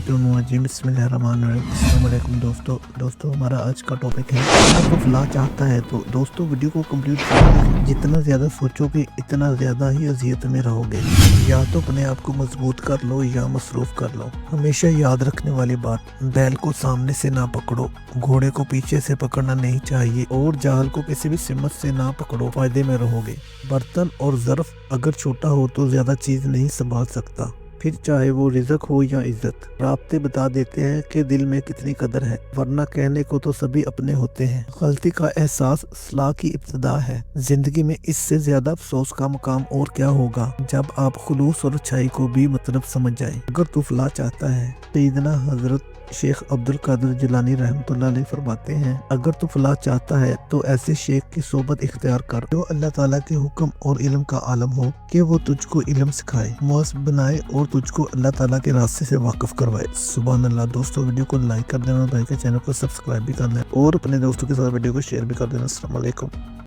अस्सलाम वालेकुम दोस्तों हमारा आज का टॉपिक है अगर वो फला चाहता है तो दोस्तों वीडियो को कंप्लीट करें। जितना ज़्यादा सोचोगे इतना ज़्यादा ही अजियत में रहोगे। या तो अपने आप को मजबूत कर लो या मसरूफ कर लो। हमेशा याद रखने वाली बात, बैल को सामने से ना पकड़ो, घोड़े को पीछे से पकड़ना नहीं चाहिए और जाल को किसी भी सिमत से ना पकड़ो, फायदे में रहोगे। बर्तन और ज़र्फ अगर छोटा हो तो ज़्यादा चीज़ नहीं संभाल सकता, फिर चाहे वो रिज़्क हो या इज्जत। राब्ते बता देते हैं कि दिल में कितनी कदर है, वरना कहने को तो सभी अपने होते हैं। गलती का एहसास सलाह की इब्तिदा है। जिंदगी में इससे ज्यादा अफसोस का मुकाम और क्या होगा जब आप खुलूस और अच्छाई को भी मतलब समझ जाए। अगर तू फलाह चाहता है, सैयदना हजरत शेख अब्दुल कादिर जिलानी रहमतुल्लाह अलैह फरमाते हैं, अगर तू फलाह चाहता है तो ऐसे शेख की सोबत इख्तियार कर जो अल्लाह ताला के हुक्म और इल्म का आलम हो, कि वो तुझको इल्म सिखाए, मुअज़्ज़ब बनाए और तुझको अल्लाह ताला के रास्ते से वाकिफ करवाए। सुभान अल्लाह। दोस्तों वीडियो को लाइक कर देना, भाई के चैनल को सब्सक्राइब भी कर देना और अपने दोस्तों के साथ वीडियो को शेयर भी कर देना। अस्सलाम वालेकुम।